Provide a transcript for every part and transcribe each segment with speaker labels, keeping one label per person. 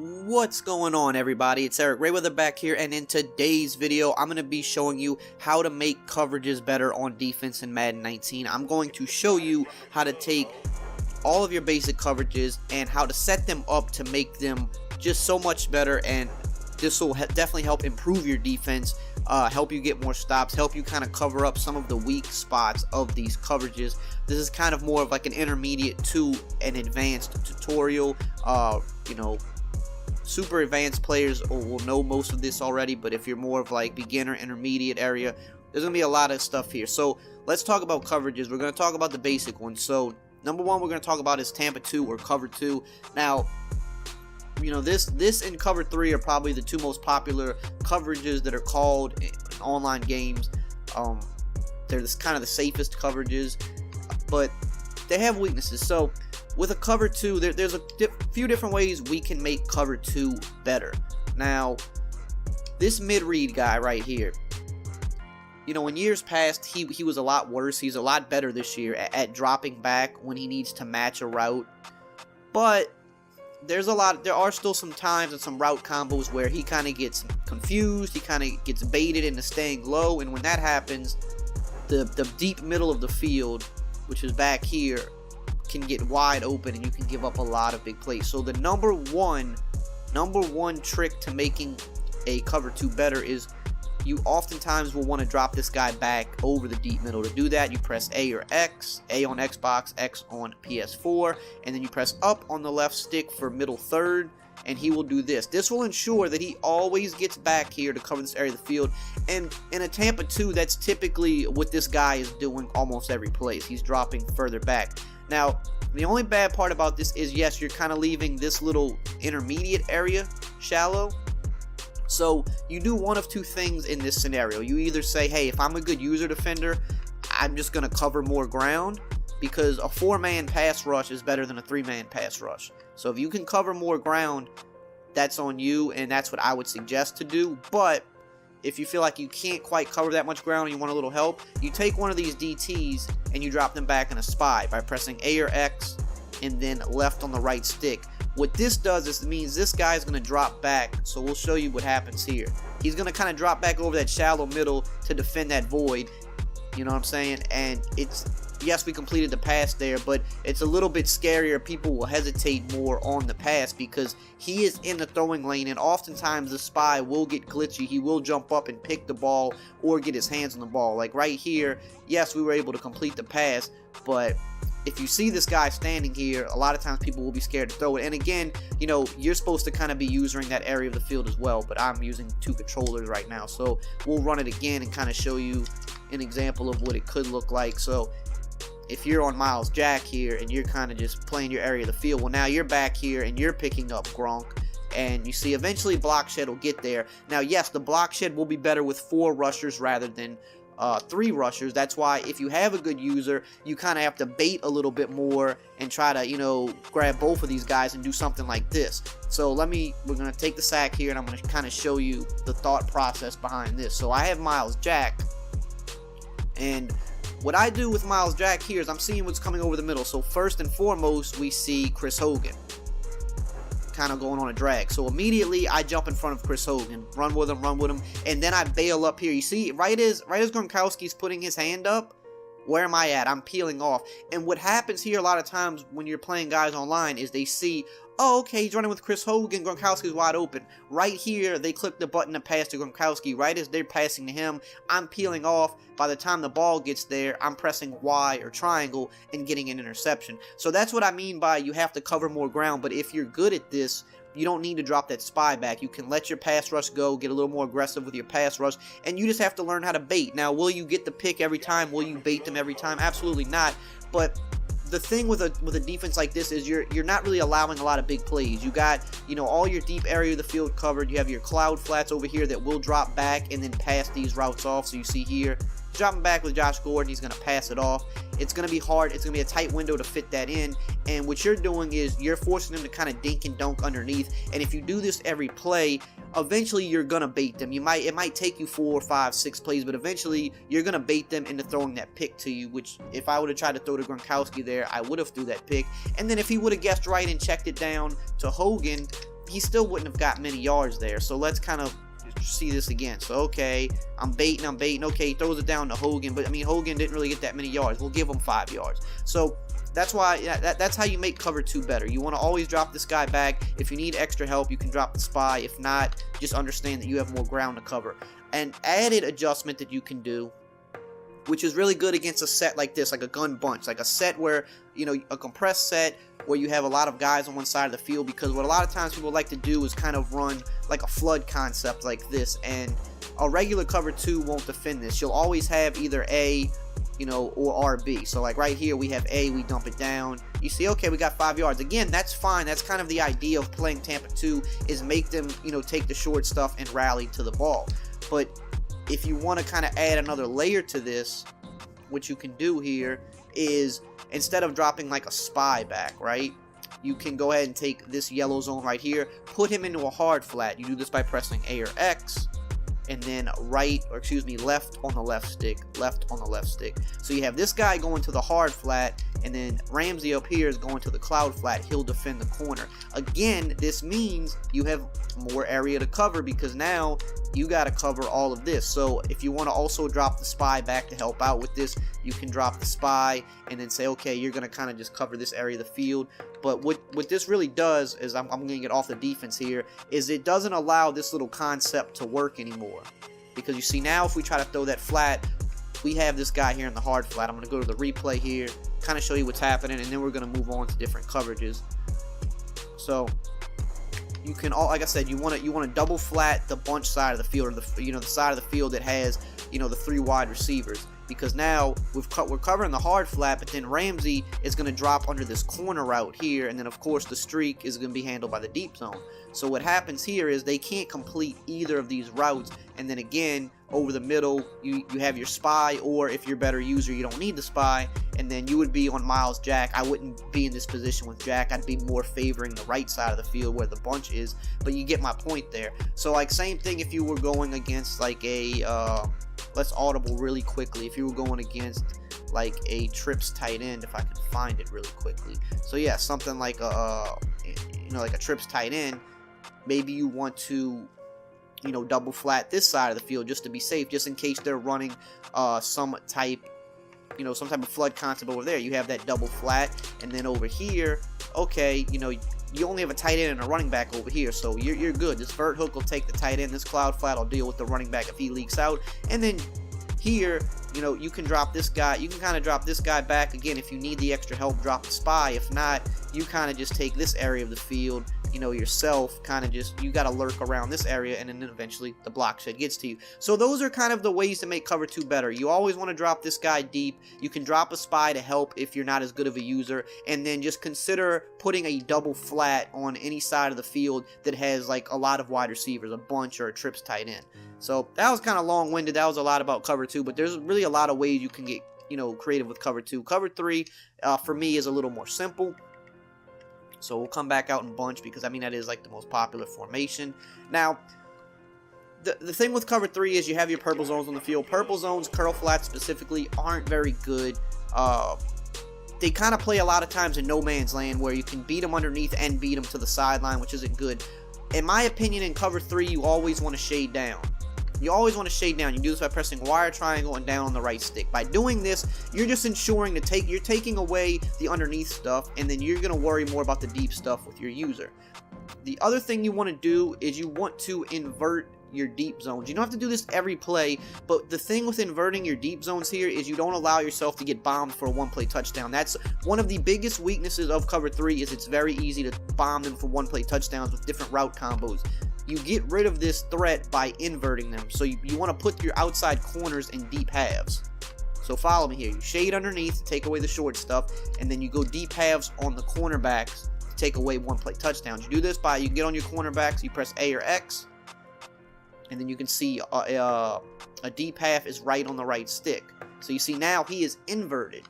Speaker 1: What's going on, everybody? It's EricRayweather back here, and in today's video I'm going to be showing you how to make coverages better on defense in Madden 19. I'm going to show you how to take all of your basic coverages and how to set them up to make them just so much better, and this will definitely help improve your defense, help you get more stops, help you kind of cover up some of the weak spots of these coverages. This is kind of more of like an intermediate to an advanced tutorial. You know, super advanced players will know most of this already, but if you're more of like beginner, intermediate area, there's going to be a lot of stuff here. So let's talk about coverages. We're going to talk about the basic ones. So number one we're going to talk about is Tampa 2 or Cover 2. Now, you know, this and Cover 3 are probably the two most popular coverages that are called in online games. They're kind of the safest coverages, but they have weaknesses. So with a Cover 2, there's a few different ways we can make Cover 2 better. Now, this mid-read guy right here, you know, in years past, he was a lot worse. He's a lot better this year at dropping back when he needs to match a route. But there are still some times and some route combos where he kind of gets confused. He kind of gets baited into staying low, and when that happens, the deep middle of the field, which is back here, can get wide open and you can give up a lot of big plays. So the number one trick to making a Cover 2 better is you oftentimes will want to drop this guy back over the deep middle. To do that, you press A or X, A on Xbox, X on PS4, and then you press up on the left stick for middle third, and he will do this. This will ensure that he always gets back here to cover this area of the field. And in a Tampa 2, that's typically what this guy is doing almost every play. He's dropping further back. Now, the only bad part about this is, yes, you're kind of leaving this little intermediate area shallow. So you do one of two things in this scenario. You either say, hey, if I'm a good user defender, I'm just going to cover more ground, because a 4-man pass rush is better than a 3-man pass rush. So if you can cover more ground, that's on you, and that's what I would suggest to do. But if you feel like you can't quite cover that much ground and you want a little help, you take one of these DTs and you drop them back in a spy by pressing A or X and then left on the right stick. What this does is it means this guy is going to drop back, so we'll show you what happens here. He's going to kind of drop back over that shallow middle to defend that void, you know what I'm saying? And yes, we completed the pass there, but it's a little bit scarier. People will hesitate more on the pass because he is in the throwing lane, and oftentimes the spy will get glitchy. He will jump up and pick the ball or get his hands on the ball. Like right here, yes, we were able to complete the pass, but if you see this guy standing here, a lot of times people will be scared to throw it. And again, you know, you're supposed to kind of be using that area of the field as well, but I'm using two controllers right now. So we'll run it again and kind of show you an example of what it could look like. So if you're on Miles Jack here and you're kind of just playing your area of the field, well, now you're back here and you're picking up Gronk, and you see eventually block shed will get there. Now, yes, the block shed will be better with 4 rushers rather than 3 rushers. That's why if you have a good user, you kind of have to bait a little bit more and try to, you know, grab both of these guys and do something like this. So we're going to take the sack here, and I'm going to kind of show you the thought process behind this. So I have Miles Jack, and what I do with Miles Jack here is I'm seeing what's coming over the middle. So first and foremost, we see Chris Hogan kind of going on a drag. So immediately I jump in front of Chris Hogan, run with him, and then I bail up here. You see, right as Gronkowski's putting his hand up, where am I at? I'm peeling off. And what happens here a lot of times when you're playing guys online is they see, oh, okay, he's running with Chris Hogan, Gronkowski's wide open. Right here, they click the button to pass to Gronkowski. Right as they're passing to him, I'm peeling off. By the time the ball gets there, I'm pressing Y or triangle and getting an interception. So that's what I mean by you have to cover more ground. But if you're good at this, you don't need to drop that spy back. You can let your pass rush go, get a little more aggressive with your pass rush, and you just have to learn how to bait. Now, will you get the pick every time? Will you bait them every time? Absolutely not. But the thing with a defense like this is you're not really allowing a lot of big plays. You got, you know, all your deep area of the field covered. You have your cloud flats over here that will drop back and then pass these routes off. So you see here, dropping back with Josh Gordon, he's going to pass it off. It's going to be hard. It's going to be a tight window to fit that in. And what you're doing is you're forcing them to kind of dink and dunk underneath. And if you do this every play, eventually you're going to bait them. It might take you 4, 5, 6 plays, but eventually you're going to bait them into throwing that pick to you, which if I would have tried to throw to Gronkowski there, I would have threw that pick. And then if he would have guessed right and checked it down to Hogan, he still wouldn't have got many yards there. So let's kind of see this again. So okay, I'm baiting. Okay, he throws it down to Hogan, but I mean Hogan didn't really get that many yards. We'll give him 5 yards. So that's why that's how you make cover 2 better. You want to always drop this guy back. If you need extra help, you can drop the spy. If not, just understand that you have more ground to cover. An added adjustment that you can do, which is really good against a set like this, like a gun bunch, like a set where, you know, a compressed set where you have a lot of guys on one side of the field, because what a lot of times people like to do is kind of run like a flood concept like this, and a regular cover 2 won't defend this. You'll always have either A, you know, or RB. So like right here we have A, we dump it down. You see, okay, we got 5 yards. Again, that's fine. That's kind of the idea of playing Tampa 2, is make them, you know, take the short stuff and rally to the ball. But if you want to kind of add another layer to this, what you can do here is, instead of dropping like a spy back, right, you can go ahead and take this yellow zone right here, put him into a hard flat. You do this by pressing A or X, and then left on the left stick, So you have this guy going to the hard flat, and then Ramsey up here is going to the cloud flat. He'll defend the corner. Again, this means you have more area to cover, because now you got to cover all of this. So if you want to also drop the spy back to help out with this, you can drop the spy and then say, okay, you're going to kind of just cover this area of the field. But what this really does is, I'm going to get off the defense here, is it doesn't allow this little concept to work anymore. Because you see now, if we try to throw that flat, we have this guy here in the hard flat. I'm going to go to the replay here, kind of show you what's happening, and then we're going to move on to different coverages. So you can, like I said, you want to double flat the bunch side of the field, or the side of the field that has, you know, the 3 wide receivers, because now we're covering the hard flat, but then Ramsey is going to drop under this corner route here, and then of course the streak is going to be handled by the deep zone. So what happens here is they can't complete either of these routes, and then again over the middle you have your spy, or if you're a better user you don't need the spy, and then you would be on Miles Jack. I wouldn't be in this position with Jack. I'd be more favoring the right side of the field where the bunch is, but you get my point there. So like same thing if you were going against like a let's audible really quickly, if you were going against like a trips tight end, if I can find it really quickly. So yeah, something like like a trips tight end, maybe you want to, you know, double flat this side of the field just to be safe, just in case they're running some type of flood concept over there. You have that double flat, and then over here, okay, you know, you only have a tight end and a running back over here, so you're good. This vert hook will take the tight end, this cloud flat will deal with the running back if he leaks out, and then here, you know, you can drop this guy, you can kind of drop this guy back. Again, if you need the extra help, drop the spy. If not, you kind of just take this area of the field, you know, yourself, kind of just, you got to lurk around this area, and then eventually the block shed gets to you. So those are kind of the ways to make cover 2 better. You always want to drop this guy deep. You can drop a spy to help if you're not as good of a user, and then just consider putting a double flat on any side of the field that has like a lot of wide receivers, a bunch, or a trips tight end. So that was kind of long-winded. That was a lot about cover 2, but there's really a lot of ways you can get, you know, creative with cover 2. Cover 3 for me is a little more simple. So we'll come back out in bunch, because I mean that is like the most popular formation. Now, the thing with cover 3 is you have your purple zones on the field. Purple zones, curl flats specifically, aren't very good. They kind of play a lot of times in no man's land, where you can beat them underneath and beat them to the sideline, which isn't good. In my opinion, in cover 3, you always want to shade down. You always want to shade down. You do this by pressing wire triangle and down on the right stick. By doing this, you're just ensuring you're taking away the underneath stuff, and then you're going to worry more about the deep stuff with your user. The other thing you want to do is you want to invert your deep zones. You don't have to do this every play, but the thing with inverting your deep zones here is you don't allow yourself to get bombed for a 1-play touchdown. That's one of the biggest weaknesses of cover 3, is it's very easy to bomb them for 1-play touchdowns with different route combos. You get rid of this threat by inverting them. So you want to put your outside corners in deep halves. So follow me here. You shade underneath to take away the short stuff, and then you go deep halves on the cornerbacks to take away 1-play touchdowns. You do this by, you get on your cornerbacks, you press A or X, and then you can see a deep half is right on the right stick. So you see now he is inverted.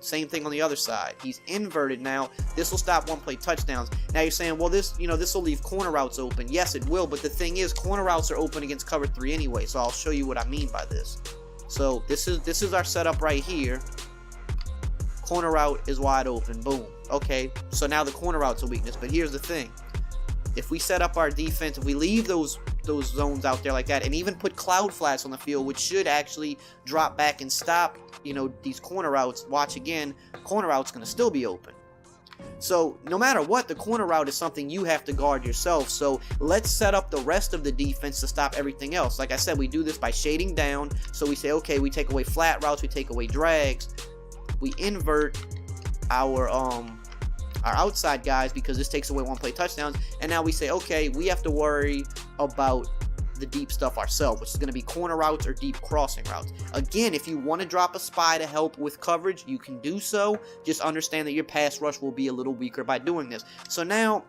Speaker 1: Same thing on the other side. He's inverted now. This will stop 1-play touchdowns. Now you're saying, well, this will leave corner routes open. Yes, it will, but the thing is, corner routes are open against cover 3 anyway. So I'll show you what I mean by this. So this is our setup right here. Corner route is wide open. Boom. Okay. So now the corner route's a weakness. But here's the thing. if we set up our defense, if we leave those zones out there like that, and even put cloud flats on the field, which should actually drop back and stop, you know, these corner routes. Watch again, corner route's going to still be open. So no matter what, the corner route is something you have to guard yourself. So let's set up the rest of the defense to stop everything else. Like I said, we do this by shading down. So we say, okay, we take away flat routes, we take away drags, we invert our outside guys because this takes away one play touchdowns, and now we say, okay, we have to worry about the deep stuff ourselves, which is going to be corner routes or deep crossing routes. Again, if you want to drop a spy to help with coverage, you can do so. Just understand that your pass rush will be a little weaker by doing this. So now,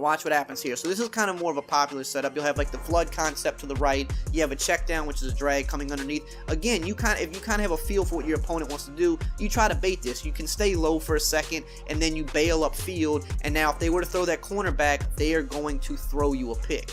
Speaker 1: watch what happens here. So this is kind of more of a popular setup. You'll have like the flood concept to the right. You have a check down, which is a drag coming underneath. Again, if you kind of have a feel for what your opponent wants to do, you try to bait this. You can stay low for a second, and then you bail upfield. And now if they were to throw that cornerback, they are going to throw you a pick.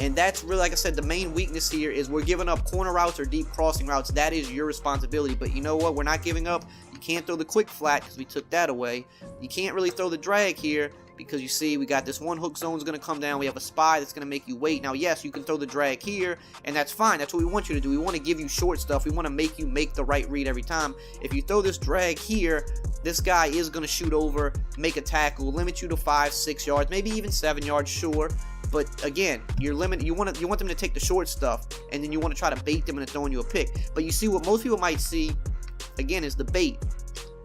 Speaker 1: And that's really, like I said, the main weakness here is we're giving up corner routes or deep crossing routes. That is your responsibility. But you know what? We're not giving up. You can't throw the quick flat because we took that away. You can't really throw the drag here because you see we got this one hook zone is going to come down. We have a spy that's going to make you wait. Now, yes, you can throw the drag here, and that's fine. That's what we want you to do. We want to give you short stuff. We want to make you make the right read every time. If you throw this drag here, this guy is going to shoot over, make a tackle, limit you to 5-6 yards, maybe even 7 yards, sure. But again, you're limited. You want them to take the short stuff, and then you want to try to bait them into throwing you a pick. But you see what most people might see, again, is the bait.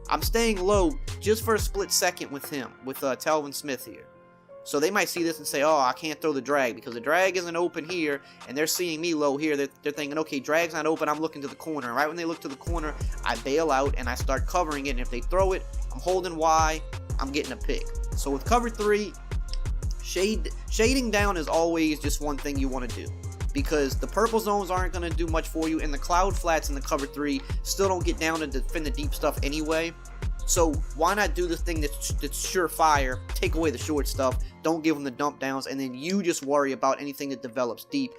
Speaker 1: I'm staying low just for a split second with him, with Telvin Smith here. So they might see this and say, oh, I can't throw the drag because the drag isn't open here, and they're seeing me low here. They're thinking, okay, drag's not open, I'm looking to the corner. And right when they look to the corner, I bail out and I start covering it. And if they throw it, I'm holding Y, I'm getting a pick. So with cover 3, shading down is always just one thing you want to do, because the purple zones aren't going to do much for you, and the cloud flats in the cover 3 still don't get down to defend the deep stuff anyway. So why not do the thing that's surefire, take away the short stuff, don't give them the dump downs, and then you just worry about anything that develops deep.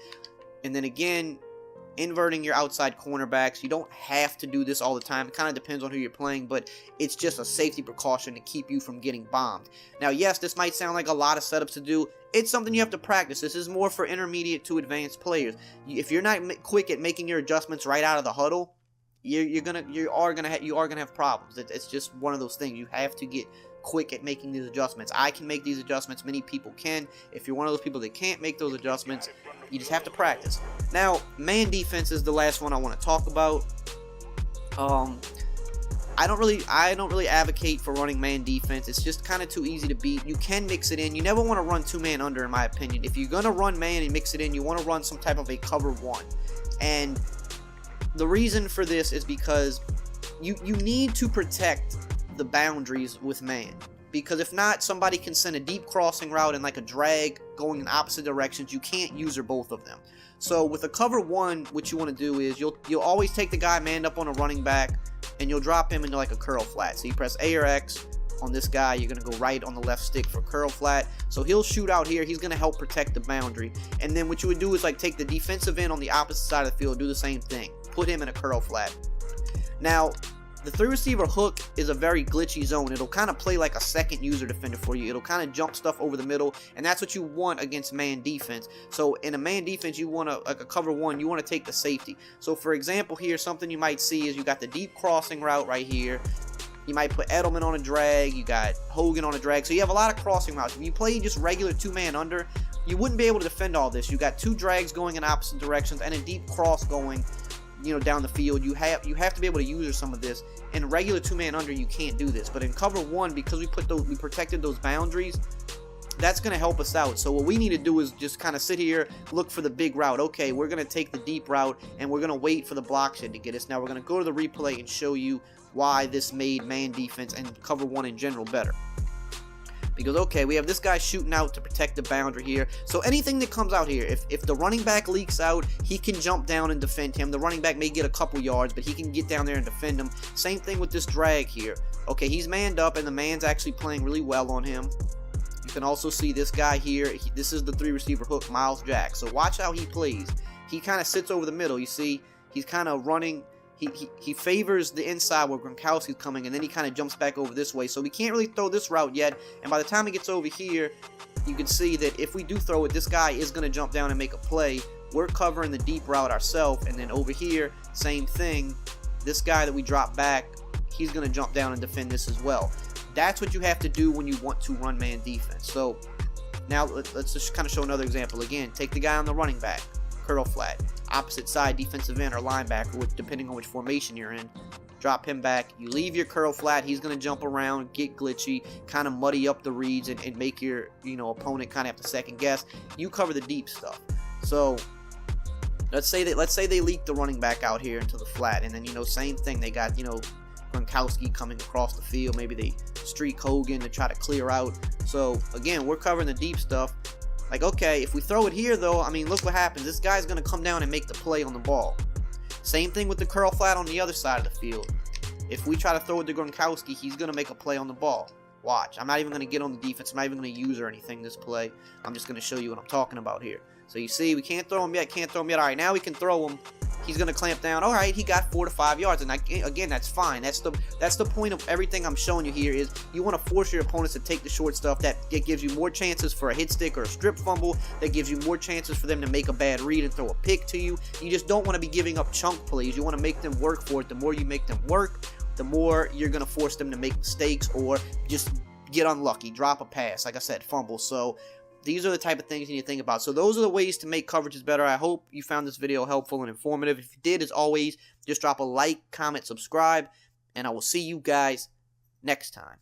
Speaker 1: And then again, inverting your outside cornerbacks. You don't have to do this all the time. It kind of depends on who you're playing, but it's just a safety precaution to keep you from getting bombed. Now, yes, this might sound like a lot of setups to do. It's something you have to practice. This is more for intermediate to advanced players. If you're not quick at making your adjustments right out of the huddle, you are gonna have problems. It's just one of those things. You have to get quick at making these adjustments. I can make these adjustments. Many people can. If you're one of those people that can't make those adjustments, you just have to practice. Now, man defense is the last one I want to talk about. I don't really advocate for running man defense. It's just kind of too easy to beat. You can mix it in. You never want to run 2-man under, in my opinion. If you're gonna run man and mix it in, you want to run some type of a cover 1. And the reason for this is because you need to protect the boundaries with man. Because if not, somebody can send a deep crossing route and like a drag going in opposite directions. You can't use or both of them. So with a cover 1, what you want to do is you'll always take the guy manned up on a running back, and you'll drop him into like a curl flat. So you press A or X on this guy. You're going to go right on the left stick for curl flat. So he'll shoot out here. He's going to help protect the boundary. And then what you would do is like take the defensive end on the opposite side of the field, do the same thing. Put him in a curl flat. Now, the 3 receiver hook is a very glitchy zone. It'll kind of play like a second user defender for you. It'll kind of jump stuff over the middle, and that's what you want against man defense. So in a man defense, you want like a cover 1, you want to take the safety. So for example here, something you might see is you got the deep crossing route right here. You might put Edelman on a drag, you got Hogan on a drag. So you have a lot of crossing routes. If you play just regular 2-man under, you wouldn't be able to defend all this. You got 2 drags going in opposite directions and a deep cross going, you know, down the field. You have to be able to use some of this. In regular 2-man under, you can't do this. But in cover 1, because we protected those boundaries, that's going to help us out. So what we need to do is just kind of sit here, look for the big route. Okay, we're going to take the deep route, and we're going to wait for the block shed to get us. Now we're going to go to the replay and show you why this made man defense and cover 1 in general better. Because, okay, we have this guy shooting out to protect the boundary here. So anything that comes out here, if the running back leaks out, he can jump down and defend him. The running back may get a couple yards, but he can get down there and defend him. Same thing with this drag here. Okay, he's manned up, and the man's actually playing really well on him. You can also see this guy here. This is the 3 receiver hook, Miles Jack. So watch how he plays. He kind of sits over the middle. You see, he's kind of running. He favors the inside where Gronkowski's coming, and then he kind of jumps back over this way. So we can't really throw this route yet, and by the time he gets over here, you can see that if we do throw it, this guy is going to jump down and make a play. We're covering the deep route ourselves, and then over here, same thing. This guy that we drop back, he's going to jump down and defend this as well. That's what you have to do when you want to run man defense. So now let's just kind of show another example. Again, take the guy on the running back, curl flat, opposite side defensive end or linebacker, depending on which formation you're in. Drop him back. You leave your curl flat. He's going to jump around, get glitchy, kind of muddy up the reads, and make your opponent kind of have to second guess. You cover the deep stuff. So let's say they leak the running back out here into the flat, and then same thing. They got Gronkowski coming across the field. Maybe they streak Hogan to try to clear out. So again, we're covering the deep stuff. Like, okay, if we throw it here though, I mean, look what happens. This guy's going to come down and make the play on the ball. Same thing with the curl flat on the other side of the field. If we try to throw it to Gronkowski, he's going to make a play on the ball. Watch. I'm not even going to get on the defense. I'm not even going to use or anything this play. I'm just going to show you what I'm talking about here. So you see, we can't throw him yet. Can't throw him yet. All right, now we can throw him. He's going to clamp down. All right, he got 4 to 5 yards. And again, that's fine. That's the point of everything I'm showing you here is you want to force your opponents to take the short stuff. That gives you more chances for a hit stick or a strip fumble. That gives you more chances for them to make a bad read and throw a pick to you. You just don't want to be giving up chunk plays. You want to make them work for it. The more you make them work, the more you're going to force them to make mistakes or just get unlucky, drop a pass, like I said, fumble. So these are the type of things you need to think about. So those are the ways to make coverages better. I hope you found this video helpful and informative. If you did, as always, just drop a like, comment, subscribe, and I will see you guys next time.